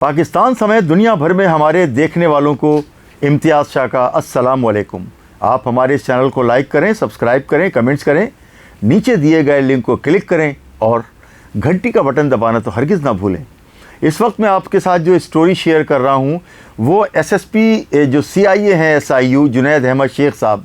पाकिस्तान समेत दुनिया भर में हमारे देखने वालों को इम्तियाज़ शाह का अस्सलाम वालेकुम। आप हमारे इस चैनल को लाइक करें, सब्सक्राइब करें, कमेंट्स करें, नीचे दिए गए लिंक को क्लिक करें और घंटी का बटन दबाना तो हरगिज़ ना भूलें। इस वक्त मैं आपके साथ जो स्टोरी शेयर कर रहा हूँ वो एसएसपी जो CIA हैं SIU जुनैद अहमद शेख साहब,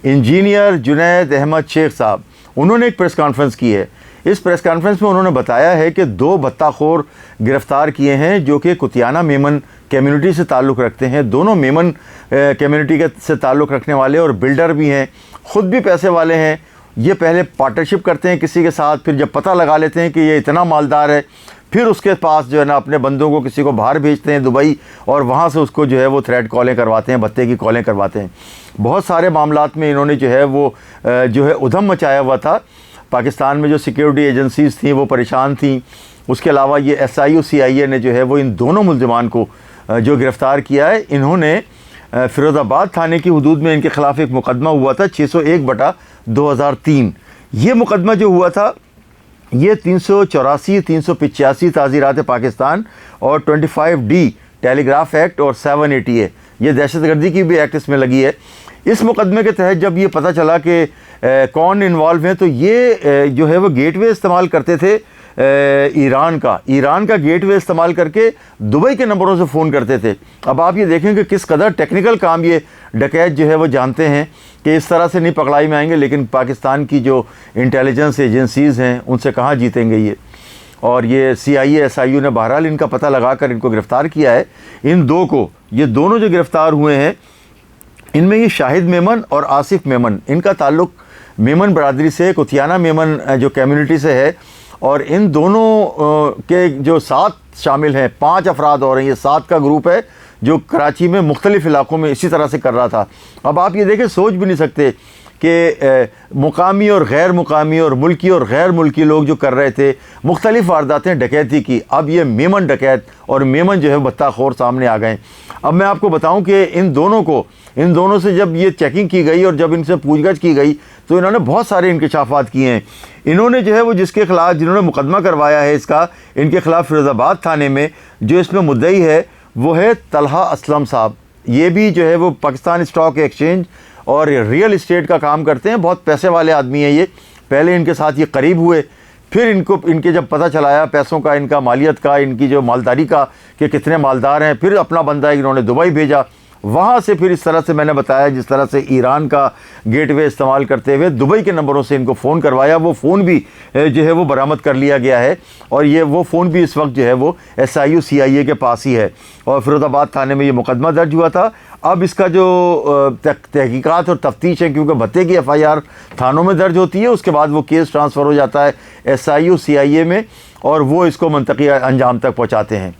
इंजीनियर जुनैद अहमद शेख साहब, उन्होंने एक प्रेस कॉन्फ्रेंस की है। इस प्रेस कॉन्फ्रेंस में उन्होंने बताया है कि 2 भत्ताखोर गिरफ़्तार किए हैं जो कि कुतियाना मेमन कम्युनिटी से ताल्लुक़ रखते हैं। दोनों मेमन कम्युनिटी के से ताल्लुक़ रखने वाले और बिल्डर भी हैं, ख़ुद भी पैसे वाले हैं। ये पहले पार्टनरशिप करते हैं किसी के साथ, फिर जब पता लगा लेते हैं कि ये इतना मालदार है, फिर उसके पास जो है ना अपने बंदों को किसी को बाहर भेजते हैं दुबई, और वहाँ से उसको जो है वो थ्रेड कॉलें करवाते हैं, भत्ते की कॉलें करवाते हैं। बहुत सारे मामलात में इन्होंने जो है वो उधम मचाया हुआ था। पाकिस्तान में जो सिक्योरिटी एजेंसीज़ थी वो परेशान थी। उसके अलावा ये SIU CIA ने जो है वो इन दोनों मुल्ज़िमान को जो गिरफ़्तार किया है, इन्होंने फ़िरोज़ाबाद थाने की हदूद में इनके ख़िलाफ़ एक मुकदमा हुआ था 601/2003। ये मुकदमा जो हुआ था ये 384, 385 ताज़ीरात पाकिस्तान और 25D टेलीग्राफ एक्ट और 780A ये दहशतगर्दी की भी एक्ट इसमें लगी है। इस मुकदमे के तहत जब ये पता चला कि कौन इन्वॉल्व हैं, तो ये जो है वो गेटवे इस्तेमाल करते थे ईरान का गेटवे इस्तेमाल करके दुबई के नंबरों से फ़ोन करते थे। अब आप ये देखें कि किस कदर टेक्निकल काम ये डकैत जो है वो जानते हैं कि इस तरह से नहीं पकड़ाई में आएंगे, लेकिन पाकिस्तान की जो इंटेलिजेंस एजेंसीज़ हैं उनसे कहाँ जीतेंगे ये। और ये CIA SIU ने बहरहाल इनका पता लगा कर इनको गिरफ़्तार किया है। इन 2 को, ये दोनों जो गिरफ़्तार हुए हैं, इनमें ये शाहिद मेमन और आसिफ मेमन, इनका ताल्लुक़ मेमन बरादरी से, कुतियाना मेमन जो कम्युनिटी से है। और इन दोनों के जो 7 शामिल हैं, 5 अफराद और हैं, ये 7 का ग्रुप है जो कराची में मुख्तलिफ़ इलाक़ों में इसी तरह से कर रहा था। अब आप ये देखें, सोच भी नहीं सकते कि मुकामी और गैर मुकामी और मुल्की और गैर मुल्की लोग जो कर रहे थे मुख्तलिफ़ वारदातें डकैती की, अब ये मेमन डकैत और मेमन जो है भत्ताखोर सामने आ गए। अब मैं आपको बताऊं कि इन दोनों से जब ये चेकिंग की गई और जब इनसे पूछगछ की गई तो इन्होंने बहुत सारे इंकशाफात किए हैं। इन्होंने जो है वो जिन्होंने मुकदमा करवाया है इसका, इनके ख़िलाफ़ फ़िरोज़ाबाद थाने में जो इसमें मुद्दई है वो है तलहा असलम साहब। ये भी जो है वो पाकिस्तान स्टॉक एक्सचेंज और रियल इस्टेट का काम करते हैं, बहुत पैसे वाले आदमी हैं ये। पहले इनके साथ ये करीब हुए, फिर इनके जब पता चलाया पैसों का, इनका मालियत का, इनकी जो मालदारी का कि कितने मालदार हैं, फिर अपना बंदा इन्होंने दुबई भेजा। वहाँ से फिर इस तरह से मैंने बताया जिस तरह से ईरान का गेटवे इस्तेमाल करते हुए दुबई के नंबरों से इनको फ़ोन करवाया। वो फ़ोन भी जो है वो बरामद कर लिया गया है और वो फ़ोन भी इस वक्त जो है वो SIU CIA के पास ही है और फ़िरोज़ाबाद थाने में ये मुकदमा दर्ज हुआ था। अब इसका जो तहकीकात और तफ्तीश है, क्योंकि भत्ते की FIR थानों में दर्ज होती है, उसके बाद वो केस ट्रांसफ़र हो जाता है SIU CIA में और वो इसको मंतकी अंजाम तक पहुँचाते हैं।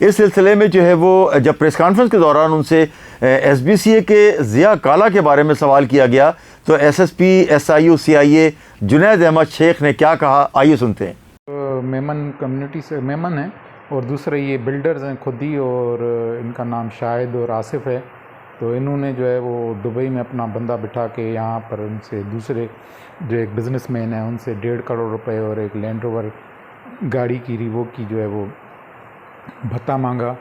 इस सिलसिले में जो है वो जब प्रेस कॉन्फ्रेंस के दौरान उनसे SBCA के ज़िया काला के बारे में सवाल किया गया तो SSP SIU CIA Junaid Ahmad Sheikh ने क्या कहा, आइए सुनते हैं। मेमन कम्युनिटी से मेमन है और दूसरे ये बिल्डर्स हैं खुद ही, और इनका नाम शाहिद और आसिफ है। तो इन्होंने जो है वो दुबई में अपना बंदा बिठा के यहाँ पर उनसे दूसरे जो एक बिज़नेसमैन है उनसे 1.5 करोड़ रुपए और एक लैंड रोवर गाड़ी की रिवोक की जो है वो भत्ता मांगा।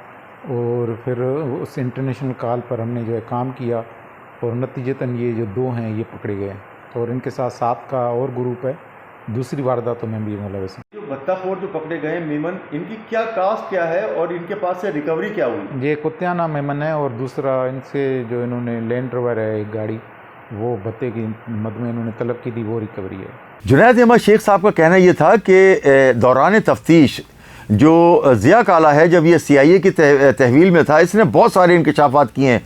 और फिर उस इंटरनेशनल कॉल पर हमने जो है काम किया और नतीजतन ये जो 2 हैं ये पकड़े गए और इनके साथ 7 का और ग्रुप है दूसरी वारदातों में भी मुलविस हैं। जो भत्ताखोर जो पकड़े गए मेमन, इनकी क्या कास्ट क्या है और इनके पास से रिकवरी क्या हुई? ये कुतियाना मेमन है और दूसरा इनसे जो इन्होंने लैंड रोवर है एक गाड़ी, वो भत्ते की मद में इन्होंने तलब की थी, वो रिकवरी है। जुनैद अहमद शेख साहब का कहना ये था कि दौरान तफ्तीश जो ज़िया काला है, जब ये CIA की तहवील में था, इसने बहुत सारे इंकशाफात किए हैं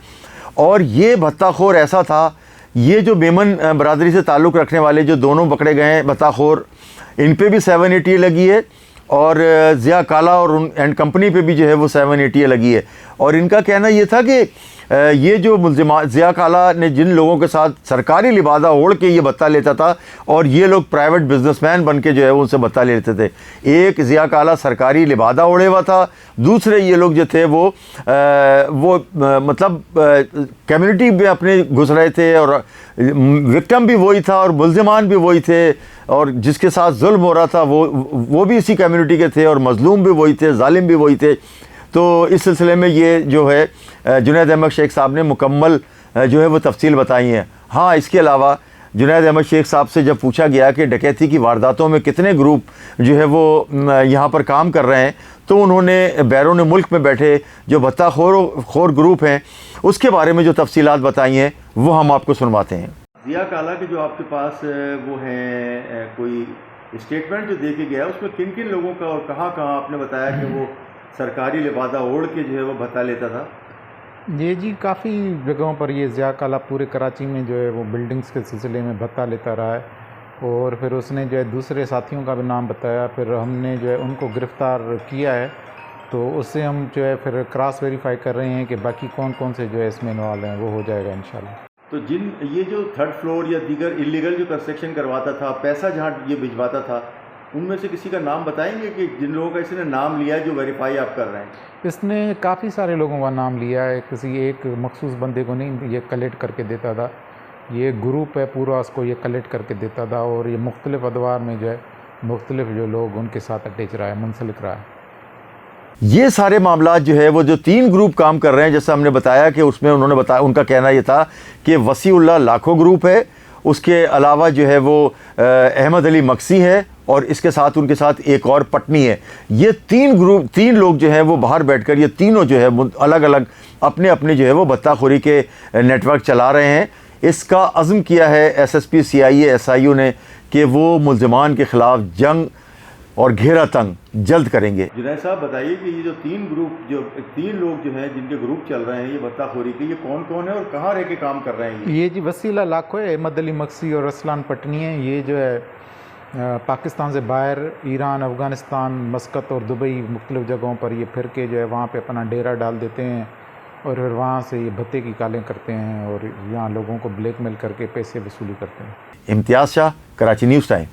और ये भत्ताखोर ऐसा था, ये जो मेमन बरादरी से ताल्लुक़ रखने वाले जो दोनों पकड़े गए हैं भत्ताखोर, इन पे भी 780 लगी है और ज़िया काला और एंड कंपनी पे भी जो है वो 780 लगी है। और इनका कहना ये था कि ये जो मुल्ज़िमा ज़िया काला ने जिन लोगों के साथ सरकारी लिबादा ओढ़ के ये भत्ता लेता था और ये लोग प्राइवेट बिजनेसमैन बन के जो है उनसे भत्ता लेते थे। एक ज़िया काला सरकारी लिबादा ओढ़े हुआ था, दूसरे ये लोग जो थे वो मतलब कम्युनिटी में अपने घुस रहे थे और विक्टिम भी वही था और मुल्ज़िमान भी वही थे और जिसके साथ जुल्म हो रहा था वो भी इसी कम्युनिटी के थे और मज़लूम भी वही थे, जालिम भी वही थे। तो इस सिलसिले में ये जो है जुनैद अहमद शेख साहब ने मुकम्मल जो है वो तफसील बताई हैं। हाँ, इसके अलावा जुनैद अहमद शेख साहब से जब पूछा गया कि डकैती की वारदातों में कितने ग्रुप जो है वो यहाँ पर काम कर रहे हैं, तो उन्होंने बैरून मुल्क में बैठे जो भत्ता खोर ग्रुप हैं उसके बारे में जो तफसीलात बताई हैं वो हम आपको सुनवाते हैं। दिया काला के जो आपके पास वो है कोई स्टेटमेंट जो दे के गया, उसमें किन किन लोगों का और कहाँ कहाँ आपने बताया कि वो सरकारी लिबादा ओढ़ के जो है वो भत्ता लेता था? ये जी काफ़ी जगहों पर ये ज़िया काला पूरे कराची में जो है वो बिल्डिंग्स के सिलसिले में भत्ता लेता रहा है, और फिर उसने जो है दूसरे साथियों का भी नाम बताया। फिर हमने जो है उनको गिरफ़्तार किया है, तो उससे हम जो है फिर क्रॉस वेरीफाई कर रहे हैं कि बाकी कौन कौन से जो है इसमें इन्वॉल्व हैं, वो हो जाएगा इंशाल्लाह। तो जिन ये जो थर्ड फ्लोर या दीगर इलीगल जो कंस्ट्रक्शन करवाता था, पैसा जहाँ ये भिजवाता था, उनमें से किसी का नाम बताएंगे कि जिन लोगों का इसने नाम लिया है जो वेरीफाई आप कर रहे हैं? इसने काफ़ी सारे लोगों का नाम लिया है, किसी एक मखसूस बंदे को नहीं ये कलेक्ट करके देता था। ये ग्रुप है पूरा, उसको ये कलेक्ट करके देता था, और ये मुख्तलिफ़ अदवार में जो है मुख्तलिफ़ जो लोग उनके साथ अटैच रहा है, मुंसलिक रहा है। ये सारे मामला जो है वो जो 3 ग्रुप काम कर रहे हैं, जैसा हमने बताया कि उसमें उन्होंने बताया, उनका कहना ये था कि वसीउल्लाह लाखों ग्रुप है, उसके अलावा जो है वो अहमद अली मक्सी है, और इसके साथ उनके साथ एक और पटनी है। ये 3 लोग जो है वो बाहर बैठकर ये तीनों जो है अलग अलग अपने अपने जो है वो भत्ताखोरी के नेटवर्क चला रहे हैं। इसका अज़्म किया है SSP CIA SIU ने कि वो मुल्ज़िमान के ख़िलाफ़ जंग और घेरा तंग जल्द करेंगे। जुनैद साहब बताइए कि ये जो 3 लोग जो हैं जिनके ग्रुप चल रहे हैं ये भत्ताखोरी के, ये कौन कौन है और कहाँ रह के काम कर रहे हैं? ये जी वसीला लाखो है, अहमद अली मक्सी और रसलान पटनी है। ये जो है पाकिस्तान से बाहर ईरान, अफ़गानिस्तान, मस्कत और दुबई मुख्तलिफ़ जगहों पर ये फिर के जो है वहाँ पे अपना डेरा डाल देते हैं, और फिर वहाँ से ये भत्ते की कालें करते हैं और यहाँ लोगों को ब्लैकमेल करके पैसे वसूली करते हैं। इम्तियाज़ शाह, कराची न्यूज़ टाइम।